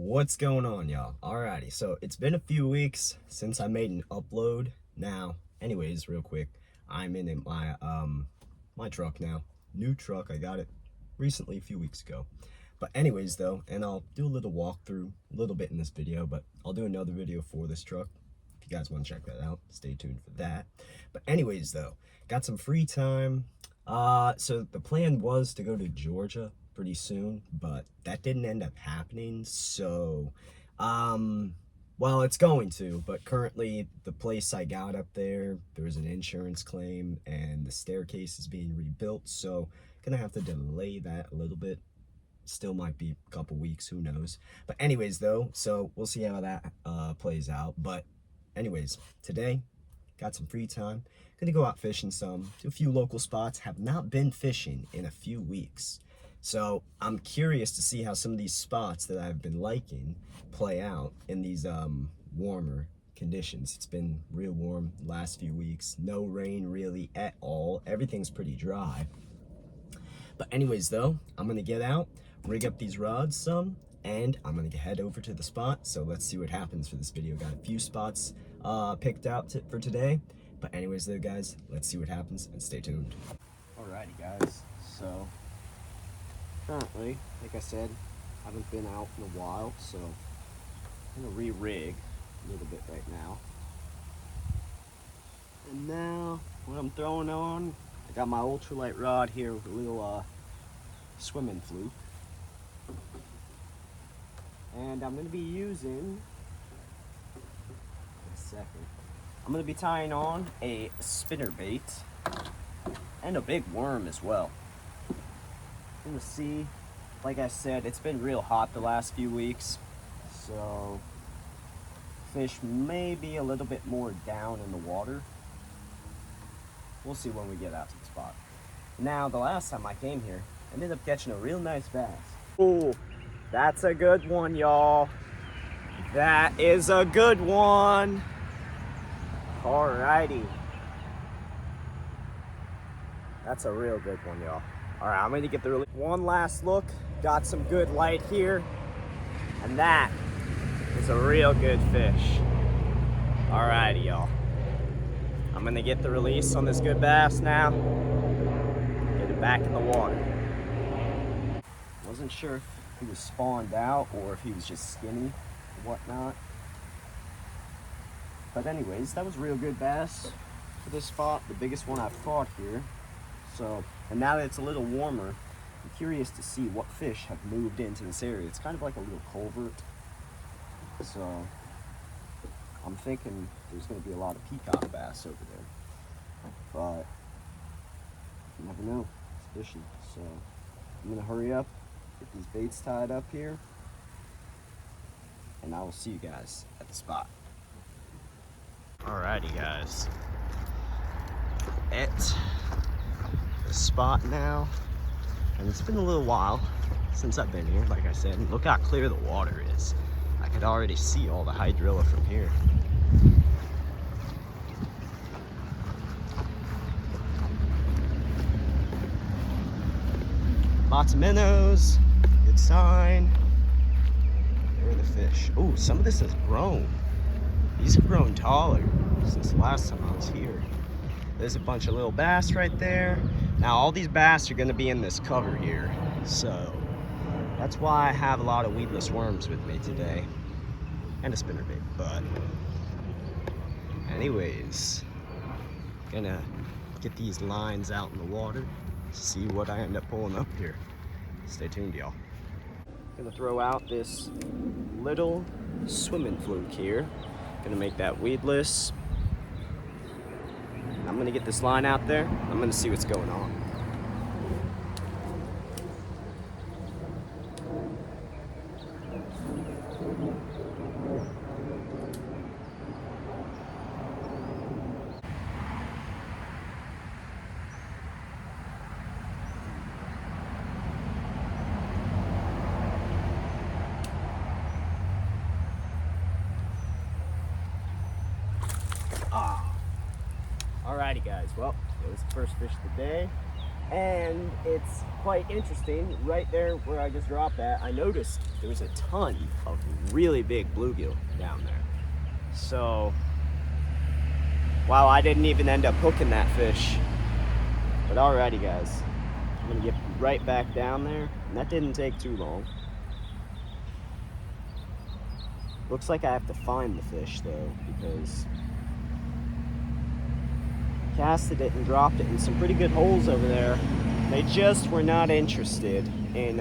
What's going on, y'all? Alrighty, so it's been a few weeks since I made an upload. Now, anyways, real quick, I'm in my truck now. New truck, I got it recently, a few weeks ago. But anyways, though, and I'll do a little walkthrough, a little bit in this video, but I'll do another video for this truck. If you guys want to check that out, stay tuned for that. But anyways, though, got some free time. So the plan was to go to Georgia pretty soon, but that didn't end up happening. So well, it's going to, but currently the place I got up there was an insurance claim and the staircase is being rebuilt, so gonna have to delay that a little bit. Still might be a couple weeks, who knows. But anyways, though, so we'll see how that plays out. But anyways, today got some free time, gonna go out fishing some, to a few local spots. Have not been fishing in a few weeks, so I'm curious to see how some of these spots that I've been liking play out in these warmer conditions. It's been real warm the last few weeks, no rain really at all, everything's pretty dry. But anyways, though, I'm gonna get out, rig up these rods some, and I'm gonna head over to the spot. So let's see what happens for this video. Got a few spots picked out for today. But anyways, though, guys, let's see what happens and stay tuned. Alrighty, guys, so currently, like I said, haven't been out in a while, so I'm gonna re-rig a little bit right now. And now, what I'm throwing on, I got my ultralight rod here with a little swimming fluke. And I'm gonna be using, I'm gonna be tying on a spinner bait and a big worm as well. In the sea, like I said, it's been real hot the last few weeks, so fish may be a little bit more down in the water. We'll see when we get out to the spot. Now, the last time I came here, I ended up catching a real nice bass. Ooh, that's a good one, y'all. That is a good one. Alrighty. That's a real good one, y'all. Alright, I'm gonna get the one last look. Got some good light here. And that is a real good fish. Alrighty, y'all. I'm gonna get the release on this good bass now. Get it back in the water. Wasn't sure if he was spawned out or if he was just skinny or whatnot. But anyways, that was a real good bass for this spot, the biggest one I've caught here. So, and now that it's a little warmer, I'm curious to see what fish have moved into this area. It's kind of like a little culvert. So, I'm thinking there's going to be a lot of peacock bass over there. But, you never know. It's fishing. So, I'm going to hurry up, get these baits tied up here, and I will see you guys at the spot. Alrighty, guys. At the spot now, and it's been a little while since I've been here, like I said. Look how clear the water is. I could already see all the hydrilla from here. Lots of minnows, good sign. There are the fish. Oh, some of this has grown. These have grown taller since the last time I was here. There's a bunch of little bass right there. Now all these bass are gonna be in this cover here. So that's why I have a lot of weedless worms with me today. And a spinnerbait, but anyways, gonna get these lines out in the water, see what I end up pulling up here. Stay tuned, y'all. Gonna throw out this little swimming fluke here. Gonna make that weedless. I'm gonna get this line out there. I'm gonna see what's going on. Alrighty, guys, well, it was the first fish of the day. And it's quite interesting. Right there where I just dropped that, I noticed there was a ton of really big bluegill down there. So, wow, I didn't even end up hooking that fish. But alrighty, guys, I'm gonna get right back down there, and that didn't take too long. Looks like I have to find the fish though, because casted it and dropped it in some pretty good holes over there. They just were not interested in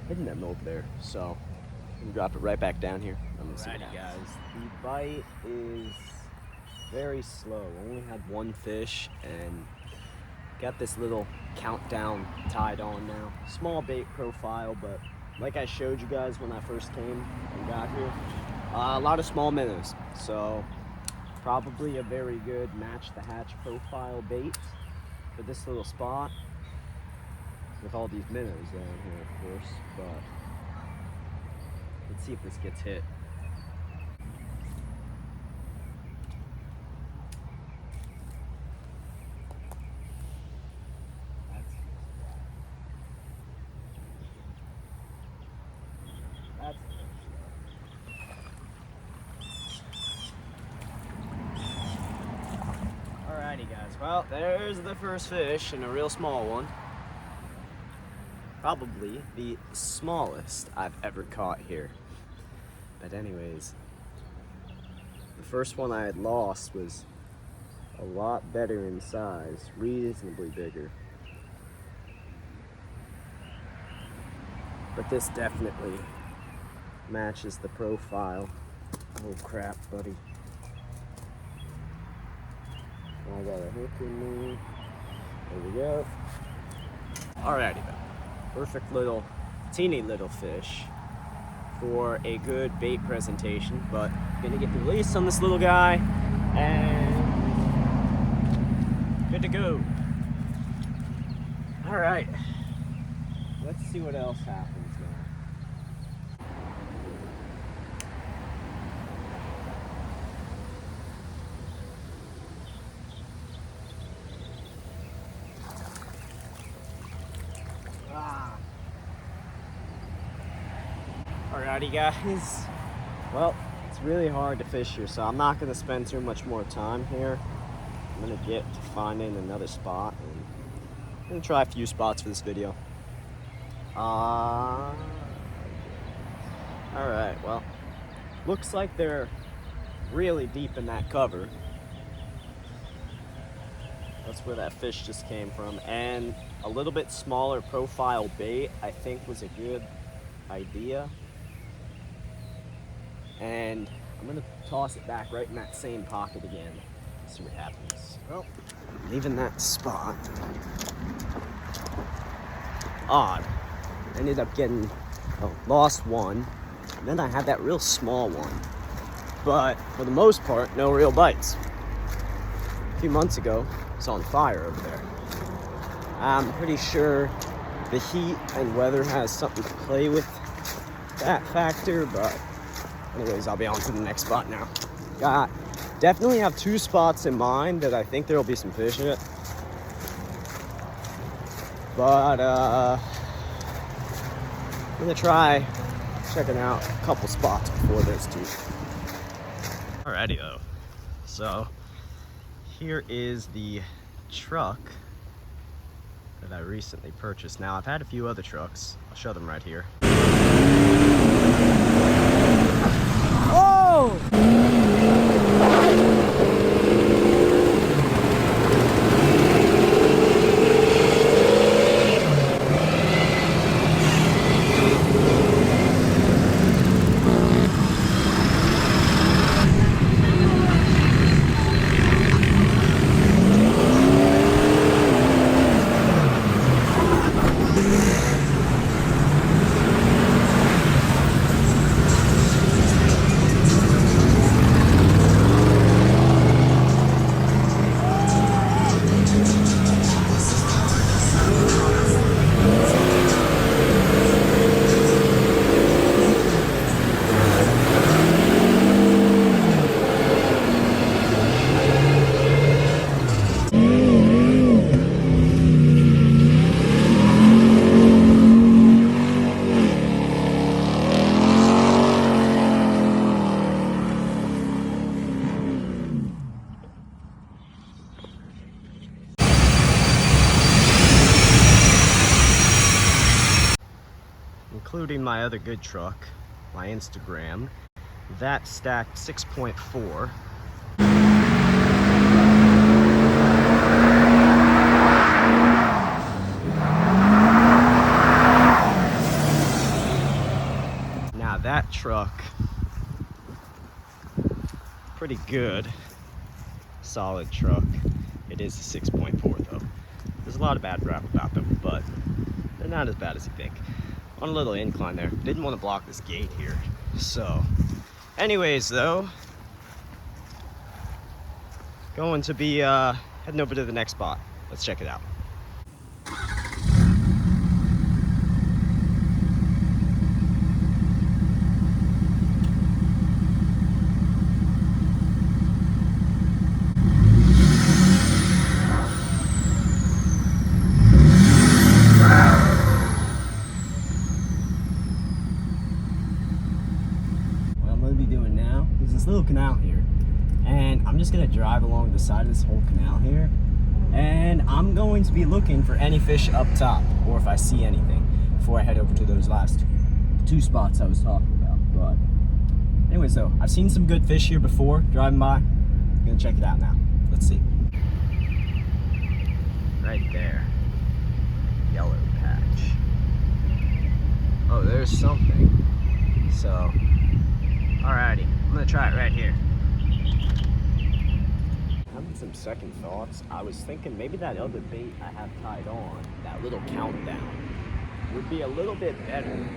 hitting them over there, so I'm gonna drop it right back down here. I'm gonna see what happens. Guys, the bite is very slow. Only had one fish and got this little countdown tied on now. Small bait profile, but like I showed you guys when I first came and got here, a lot of small minnows. So probably a very good match the hatch profile bait for this little spot with all these minnows down here, of course. But let's see if this gets hit. Alrighty guys, well there's the first fish, and a real small one. Probably the smallest I've ever caught here. But anyways, the first one I had lost was a lot better in size, reasonably bigger. But this definitely matches the profile. Oh crap, buddy. I got a hook in there. There we go. Alrighty then. Perfect little, teeny little fish for a good bait presentation, but gonna get the release on this little guy and good to go. Alright, let's see what else happens now. Alrighty guys, well, it's really hard to fish here, so I'm not going to spend too much more time here. I'm going to get to finding another spot, and I'm going to try a few spots for this video. Alright, well, looks like they're really deep in that cover. That's where that fish just came from, and a little bit smaller profile bait I think was a good idea. And I'm gonna toss it back right in that same pocket again. See what happens. Well, leaving that spot. Odd. Ended up getting, lost one. And then I had that real small one. But for the most part, no real bites. A few months ago, it's on fire over there. I'm pretty sure the heat and weather has something to play with that factor, but anyways, I'll be on to the next spot now. Definitely have two spots in mind that I think there will be some fish at. But I'm gonna try checking out a couple spots before those two. Alrighty though. So here is the truck that I recently purchased. Now I've had a few other trucks. I'll show them right here. Oh! including my other good truck, my Instagram, that stacked 6.4. Now that truck, pretty good, solid truck. It is a 6.4 though. There's a lot of bad rap about them, but they're not as bad as you think. On a little incline there. Didn't want to block this gate here. So, anyways though, going to be heading over to the next spot. Let's check it out. This little canal here, and I'm just gonna drive along the side of this whole canal here, and I'm going to be looking for any fish up top, or if I see anything, before I head over to those last two spots I was talking about. But anyways though, I've seen some good fish here before driving by. I'm gonna check it out now. Let's see. Right there, yellow patch. Oh, there's something. So alrighty, I'm gonna try it right here. Having some second thoughts. I was thinking maybe that other bait I have tied on, that little countdown, would be a little bit better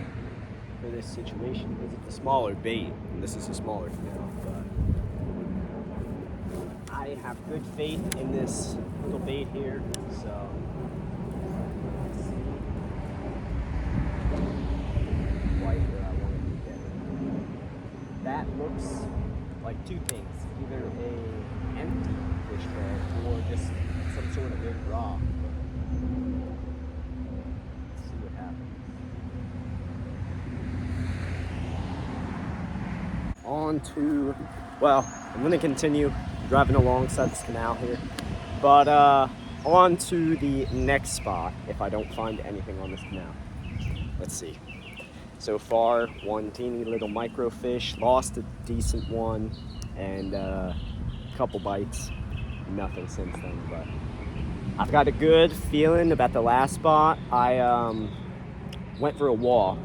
for this situation because it's a smaller bait and this is a smaller canal. But I have good faith in this little bait here, so let's see. Right where I want to get it. That looks like two things, either a empty fish bag or just some sort of big rock. Let's see what happens. On to, well, I'm going to continue driving alongside this canal here, but on to the next spot if I don't find anything on this canal. Let's see. So far, one teeny little microfish, lost a decent one, and a couple bites. Nothing since then, but I've got a good feeling about the last spot. I went for a walk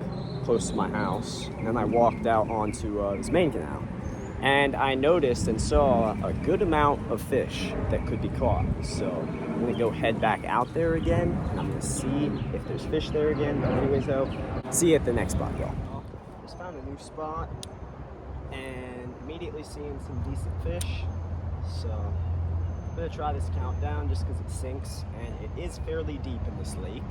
close to my house, and then I walked out onto this main canal, and I noticed and saw a good amount of fish that could be caught. So I'm gonna go head back out there again, and I'm gonna see if there's fish there again. But anyways though, see you at the next spot, y'all. Just found a new spot and immediately seeing some decent fish. So I'm gonna try this countdown just because it sinks, and it is fairly deep in this lake.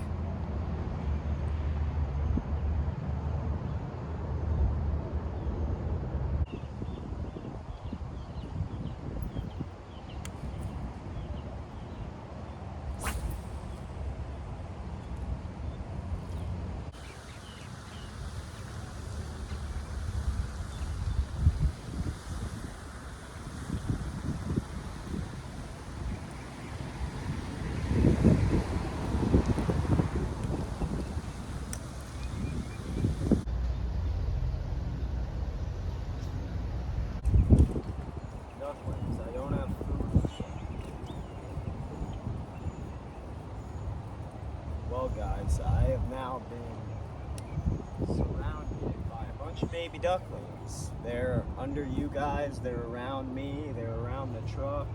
Well guys, I have now been surrounded by a bunch of baby ducklings. They're under you guys, they're around me, they're around the truck.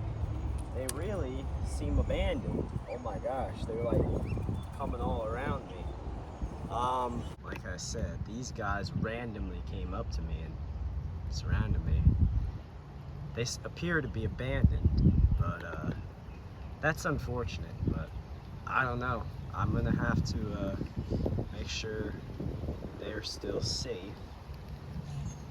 They really seem abandoned. Oh my gosh, they're like coming all around me. Like I said, these guys randomly came up to me and surrounded me. They appear to be abandoned, but that's unfortunate, but I don't know. I'm gonna have to make sure they're still safe.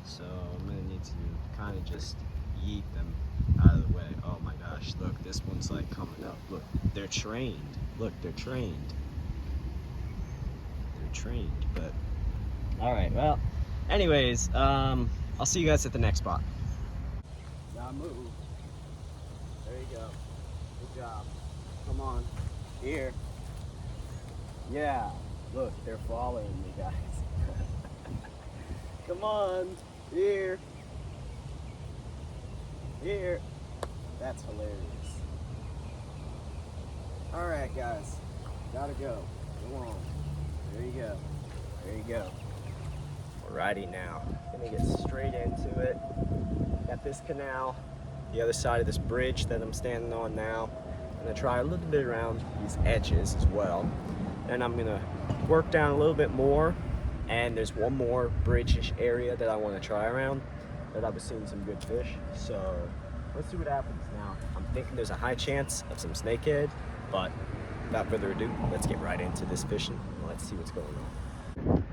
So I'm gonna need to kind of just yeet them out of the way. Oh my gosh, look, this one's like coming up. Look, they're trained. Look, they're trained. They're trained, but all right, well, anyways, I'll see you guys at the next spot. Now move. There you go. Good job. Come on. Here. Yeah. Look, they're following me, guys. Come on. Here. Here. That's hilarious. Alright, guys. Gotta go. Go on. There you go. There you go. Alrighty now. Gonna get straight into it. Got this canal, the other side of this bridge that I'm standing on now. I'm gonna try a little bit around these edges as well. Then I'm gonna work down a little bit more, and there's one more bridge-ish area that I want to try around that I was seeing some good fish. So let's see what happens now. I'm thinking there's a high chance of some snakehead, but without further ado, let's get right into this fishing. Let's see what's going on.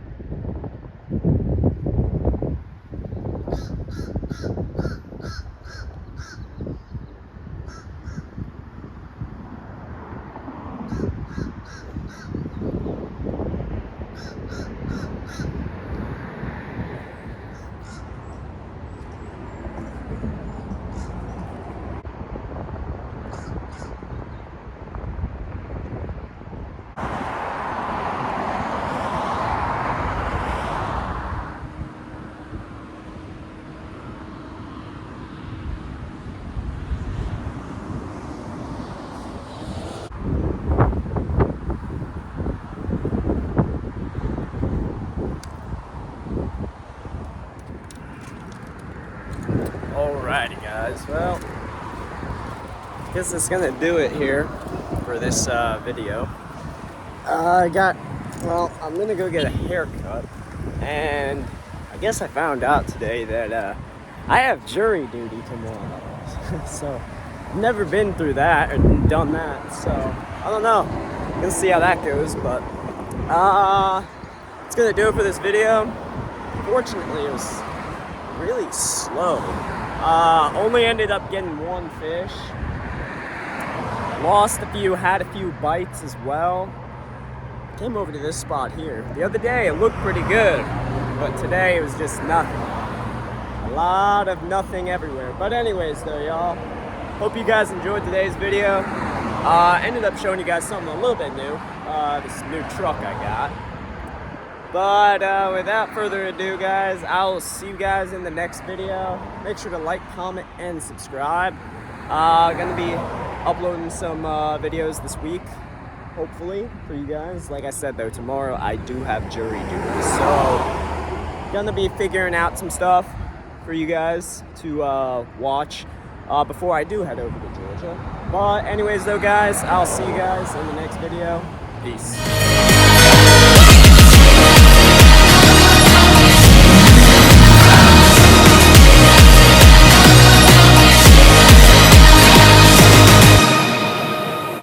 Alrighty guys, well, I guess that's gonna do it here for this video. I'm gonna go get a haircut, and I guess I found out today that I have jury duty tomorrow. So I've never been through that or done that, so I don't know. We'll see how that goes, but it's gonna do it for this video. Fortunately, it was really slow. Only ended up getting one fish. Lost a few, had a few bites as well. Came over to this spot here. The other day it looked pretty good, but today it was just nothing. A lot of nothing everywhere. But anyways though, y'all, hope you guys enjoyed today's video. Ended up showing you guys something a little bit new. This new truck I got. But without further ado, guys, I'll see you guys in the next video. Make sure to like, comment, and subscribe. Gonna be uploading some videos this week, hopefully, for you guys. Like I said, though, tomorrow I do have jury duty. So, gonna be figuring out some stuff for you guys to watch before I do head over to Georgia. But anyways, though, guys, I'll see you guys in the next video. Peace.